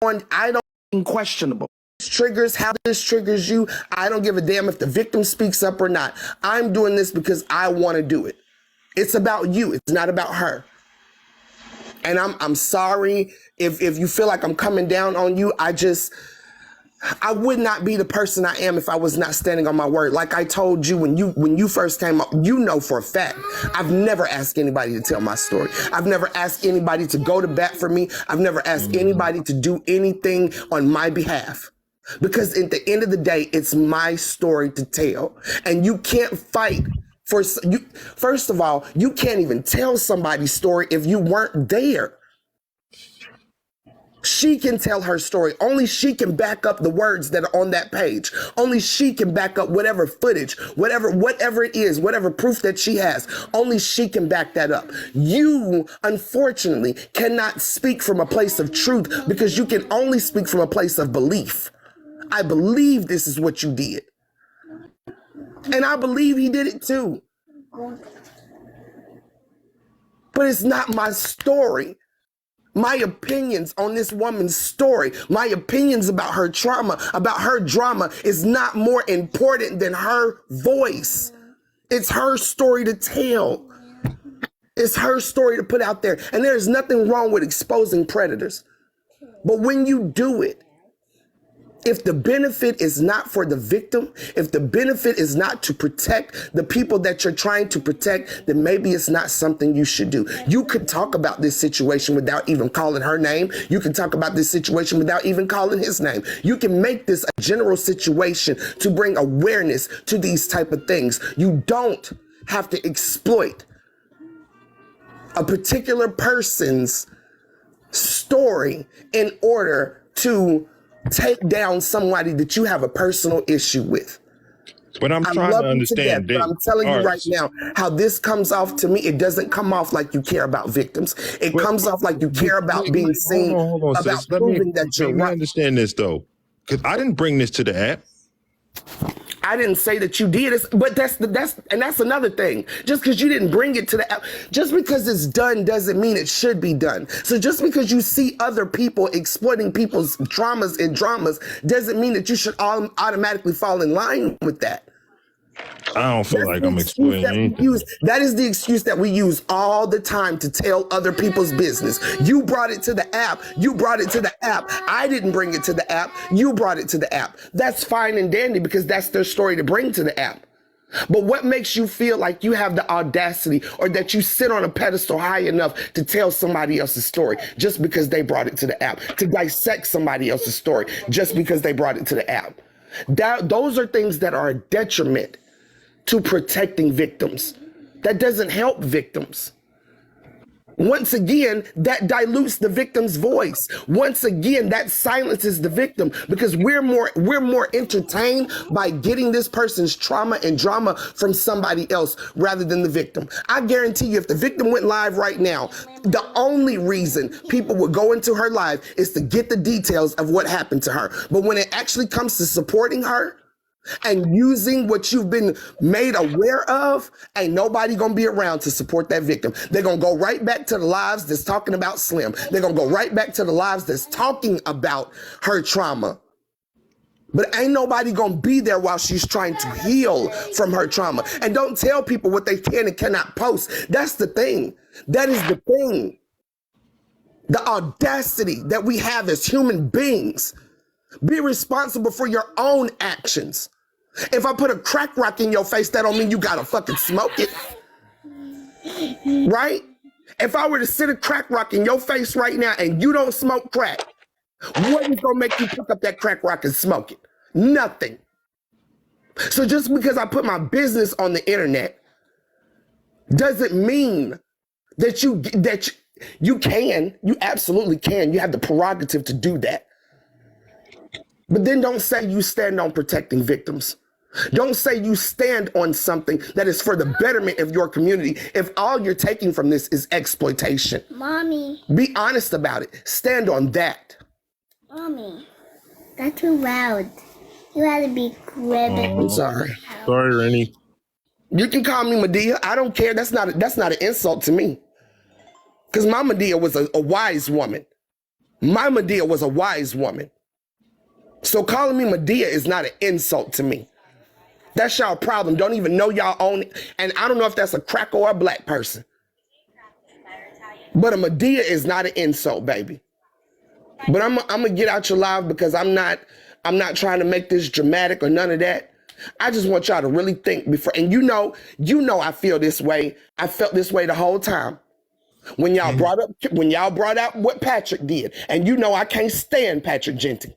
I don't questionable. Triggers, how this triggers you. I don't give a damn if the victim speaks up or not. I'm doing this because I want to do it. It's about you. It's not about her. And I'm sorry if you feel like I'm coming down on you. I would not be the person I am if I was not standing on my word. Like I told you when you first came up, you know for a fact, I've never asked anybody to tell my story. I've never asked anybody to go to bat for me. I've never asked anybody to do anything on my behalf. Because at the end of the day, it's my story to tell. And you can't fight for you. First of all, you can't even tell somebody's story if you weren't there. She can tell her story. Only she can back up the words that are on that page. Only she can back up whatever footage, whatever it is, whatever proof that she has. Only she can back that up. You, unfortunately, cannot speak from a place of truth because you can only speak from a place of belief. I believe this is what you did. And I believe he did it too. But it's not my story. My opinions on this woman's story, my opinions about her trauma, about her drama is not more important than her voice. It's her story to tell. It's her story to put out there. And there's nothing wrong with exposing predators. But when you do it, if the benefit is not for the victim, if the benefit is not to protect the people that you're trying to protect, then maybe it's not something you should do. You could talk about this situation without even calling her name. You can talk about this situation without even calling his name. You can make this a general situation to bring awareness to these type of things. You don't have to exploit a particular person's story in order to take down somebody that you have a personal issue with. But I'm trying to understand. But I'm telling you right now, how this comes off to me, it doesn't come off like you care about victims. It comes off like you care about being seen, about proving that you're right. Let me understand this though, because I didn't bring this to the app. I didn't say that you did, but that's another thing. Just because you didn't bring it to the app, just because it's done doesn't mean it should be done. So just because you see other people exploiting people's traumas and dramas doesn't mean that you should automatically fall in line with that. I don't feel like I'm exploiting anything. That is the excuse that we use all the time to tell other people's business. You brought it to the app. You brought it to the app. I didn't bring it to the app. You brought it to the app. That's fine and dandy because that's their story to bring to the app. But what makes you feel like you have the audacity or that you sit on a pedestal high enough to tell somebody else's story just because they brought it to the app, to dissect somebody else's story just because they brought it to the app? Those are things that are a detriment to protecting victims. That doesn't help victims. Once again, that dilutes the victim's voice. Once again, that silences the victim because we're more entertained by getting this person's trauma and drama from somebody else rather than the victim. I guarantee you, if the victim went live right now, the only reason people would go into her live is to get the details of what happened to her. But when it actually comes to supporting her, and using what you've been made aware of, ain't nobody gonna be around to support that victim. They're gonna go right back to the lives that's talking about Slim. They're gonna go right back to the lives that's talking about her trauma. But ain't nobody gonna be there while she's trying to heal from her trauma. And don't tell people what they can and cannot post. That's the thing. That is the thing. The audacity that we have as human beings. Be responsible for your own actions. If I put a crack rock in your face, that don't mean you gotta fucking smoke it. Right? If I were to sit a crack rock in your face right now and you don't smoke crack, what is gonna make you pick up that crack rock and smoke it? Nothing. So just because I put my business on the internet doesn't mean that you absolutely can. You have the prerogative to do that. But then don't say you stand on protecting victims. Don't say you stand on something that is for the betterment of your community if all you're taking from this is exploitation. Mommy. Be honest about it. Stand on that. Mommy, that's too loud. You had to be gripping. I'm sorry. Sorry, Rennie. You can call me Medea. I don't care. That's not an insult to me. Because my Medea was a wise woman. My Medea was a wise woman. So calling me Medea is not an insult to me. That's y'all problem. Don't even know y'all own it. And I don't know if that's a cracker or a black person. But a Medea is not an insult, baby. But I'm gonna get out your live because I'm not trying to make this dramatic or none of that. I just want y'all to really think before. And you know I feel this way. I felt this way the whole time. When y'all brought out what Patrick did, and you know I can't stand Patrick Genty.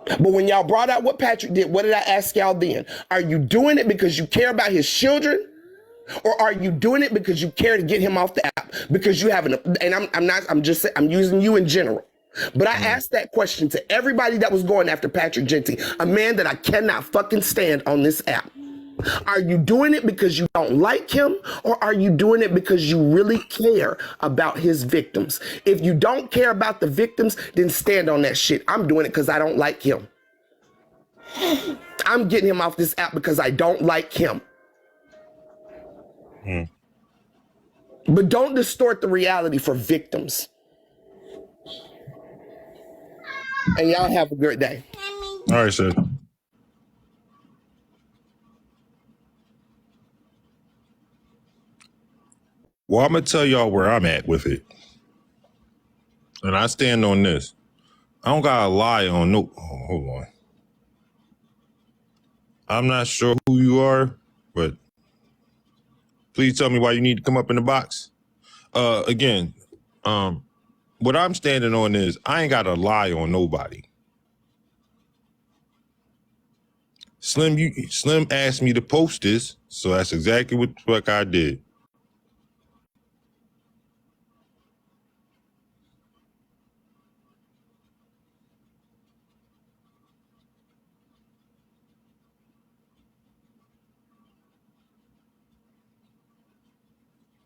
But when y'all brought out what Patrick did, what did I ask y'all then? Are you doing it because you care about his children? Or are you doing it because you care to get him off the app? Because you haven't, and I'm using you in general. But I asked that question to everybody that was going after Patrick Genty, a man that I cannot fucking stand on this app. Are you doing it because you don't like him, or are you doing it because you really care about his victims? If you don't care about the victims, then stand on that shit. I'm doing it because I don't like him. I'm getting him off this app because I don't like him. But don't distort the reality for victims. And y'all have a great day. All right, sir. Well, I'm going to tell y'all where I'm at with it. And I stand on this. I don't got to lie on no... Oh, hold on. I'm not sure who you are, but please tell me why you need to come up in the box. Again, what I'm standing on is I ain't got to lie on nobody. Slim asked me to post this, so that's exactly what I did.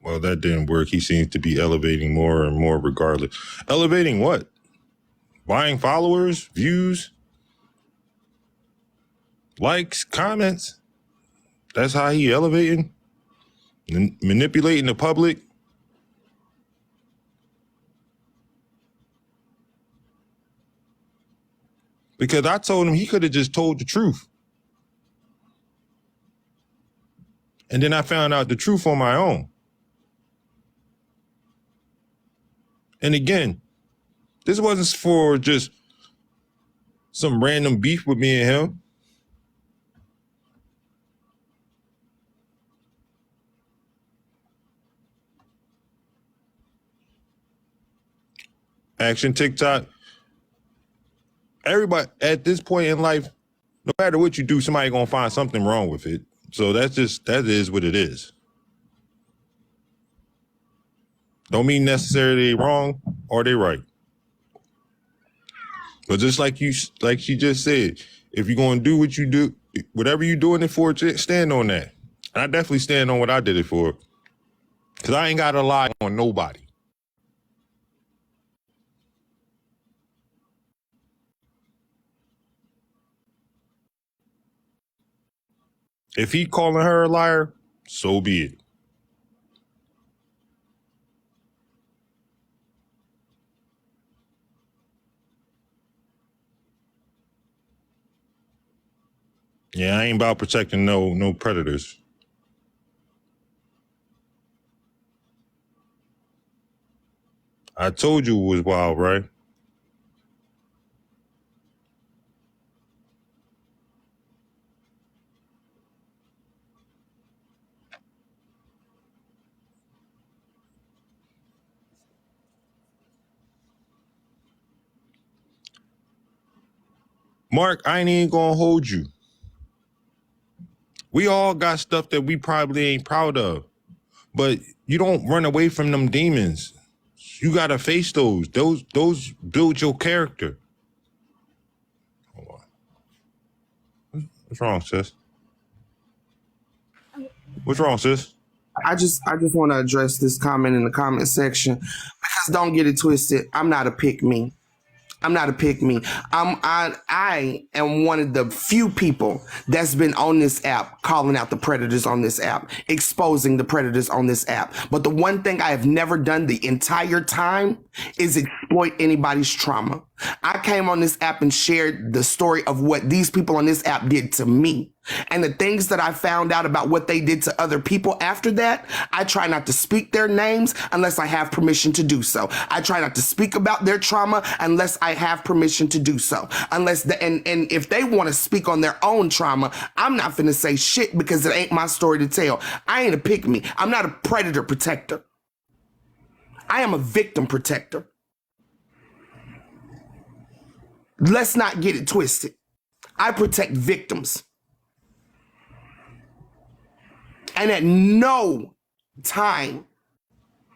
Well, that didn't work. He seems to be elevating more and more regardless. Elevating what? Buying followers, views, likes, comments. That's how he elevating? Manipulating the public? Because I told him he could have just told the truth. And then I found out the truth on my own. And again, this wasn't for just some random beef with me and him. Action TikTok. Everybody at this point in life, no matter what you do, somebody gonna find something wrong with it. So that is what it is. Don't mean necessarily they wrong or they right. But just like she just said, if you're gonna do what you do, whatever you're doing it for, stand on that. And I definitely stand on what I did it for. Cause I ain't gotta lie on nobody. If he calling her a liar, so be it. Yeah, I ain't about protecting no predators. I told you it was wild, right? Mark, I ain't even gonna hold you. We all got stuff that we probably ain't proud of, but you don't run away from them demons. You gotta face those. Those build your character. Hold on. What's wrong, sis? What's wrong, sis? I just want to address this comment in the comment section because don't get it twisted. I'm not a pick me. I'm not a pick me. I am one of the few people that's been on this app calling out the predators on this app, exposing the predators on this app. But the one thing I have never done the entire time is exploit anybody's trauma. I came on this app and shared the story of what these people on this app did to me. And the things that I found out about what they did to other people after that, I try not to speak their names unless I have permission to do so. I try not to speak about their trauma unless I have permission to do so. And if they want to speak on their own trauma, I'm not finna say shit because it ain't my story to tell. I ain't a pick me. I'm not a predator protector. I am a victim protector. Let's not get it twisted. I protect victims. And at no time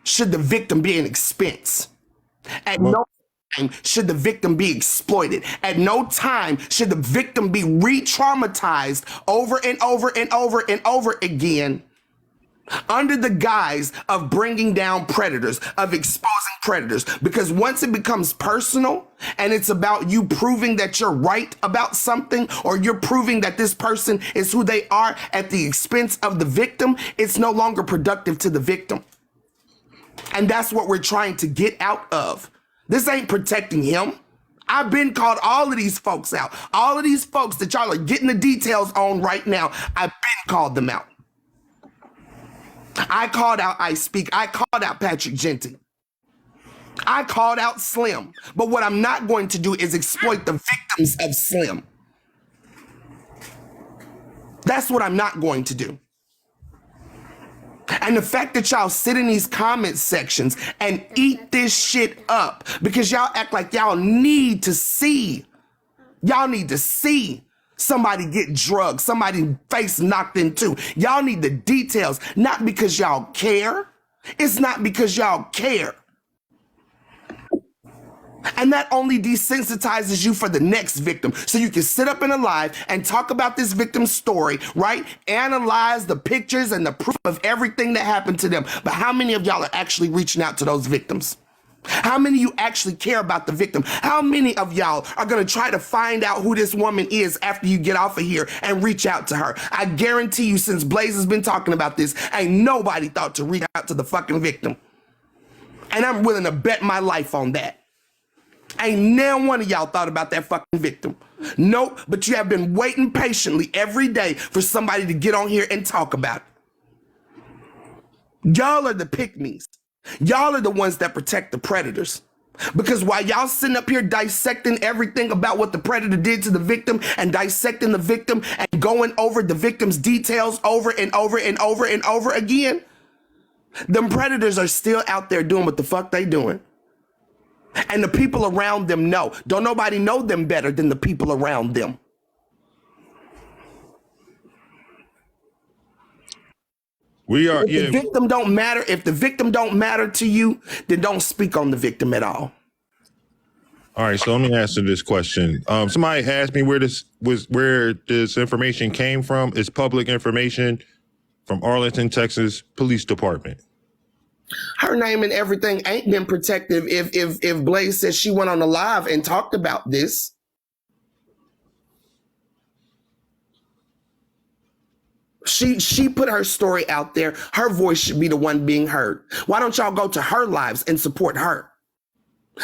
should the victim be an expense. At no time should the victim be exploited. At no time should the victim be re-traumatized over and over and over and over again under the guise of bringing down predators, of exposing predators. Because once it becomes personal and it's about you proving that you're right about something, or you're proving that this person is who they are at the expense of the victim, it's no longer productive to the victim. And that's what we're trying to get out of. This ain't protecting him. I've been called all of these folks out. All of these folks that y'all are getting the details on right now, I've been called them out. I called out I Speak. I called out Patrick Genty. I called out Slim. But what I'm not going to do is exploit the victims of Slim. That's what I'm not going to do. And the fact that y'all sit in these comment sections and eat this shit up because y'all act like y'all need to see. Y'all need to see somebody get drugged, somebody face knocked in two. Y'all need the details, not because y'all care. It's not because y'all care. And that only desensitizes you for the next victim. So you can sit up in a live and talk about this victim's story, right? Analyze the pictures and the proof of everything that happened to them. But how many of y'all are actually reaching out to those victims? How many of you actually care about the victim? How many of y'all are going to try to find out who this woman is after you get off of here and reach out to her? I guarantee you, since Blaze has been talking about this, ain't nobody thought to reach out to the fucking victim. And I'm willing to bet my life on that. Ain't now one of y'all thought about that fucking victim. Nope, but you have been waiting patiently every day for somebody to get on here and talk about it. Y'all are the pick-me's. Y'all are the ones that protect the predators. Because while y'all sitting up here dissecting everything about what the predator did to the victim and dissecting the victim and going over the victim's details over and over and over and over again, them predators are still out there doing what the fuck they doing. And the people around them know. Don't nobody know them better than the people around them. We are, If the victim don't matter, if the victim don't matter to you, then don't speak on the victim at all. All right, so let me answer this question. Somebody asked me where this information came from. It's public information from Arlington, Texas Police Department. Her name and everything ain't been protective if Blaze says she went on a live and talked about this. She put her story out there. Her voice should be the one being heard. Why don't y'all go to her lives and support her?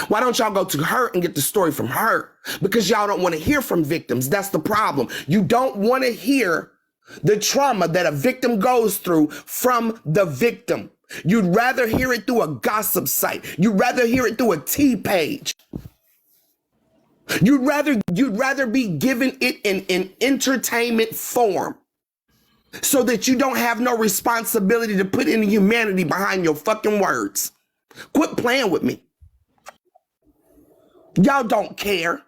Why don't y'all go to her and get the story from her? Because y'all don't want to hear from victims. That's the problem. You don't want to hear the trauma that a victim goes through from the victim. You'd rather hear it through a gossip site. You'd rather hear it through a T page. You'd rather be given it in entertainment form so that you don't have no responsibility to put any humanity behind your fucking words. Quit playing with me. Y'all don't care.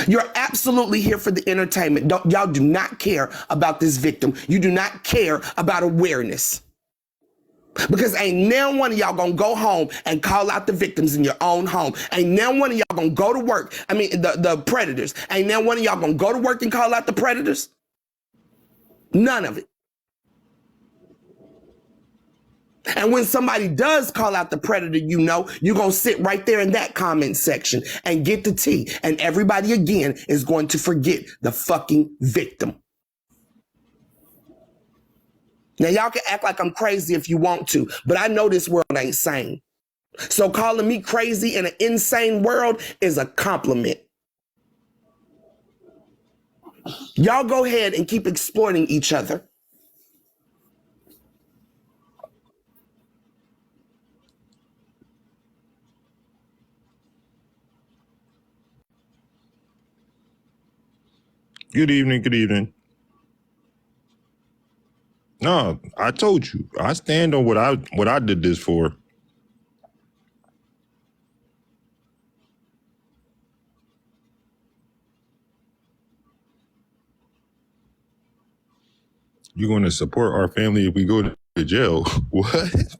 You're absolutely here for the entertainment. Y'all do not care about this victim. You do not care about awareness. Because ain't now one of y'all gonna go home and call out the victims in your own home. Ain't now one of y'all gonna go to work. I mean, the predators. Ain't now one of y'all gonna go to work and call out the predators. None of it. And when somebody does call out the predator, you know, you're going to sit right there in that comment section and get the tea. And everybody again is going to forget the fucking victim. Now, y'all can act like I'm crazy if you want to, but I know this world ain't sane. So calling me crazy in an insane world is a compliment. Y'all go ahead and keep exploiting each other. Good evening. Good evening. No, I told you. I stand on what I did this for. You're going to support our family if we go to jail. What?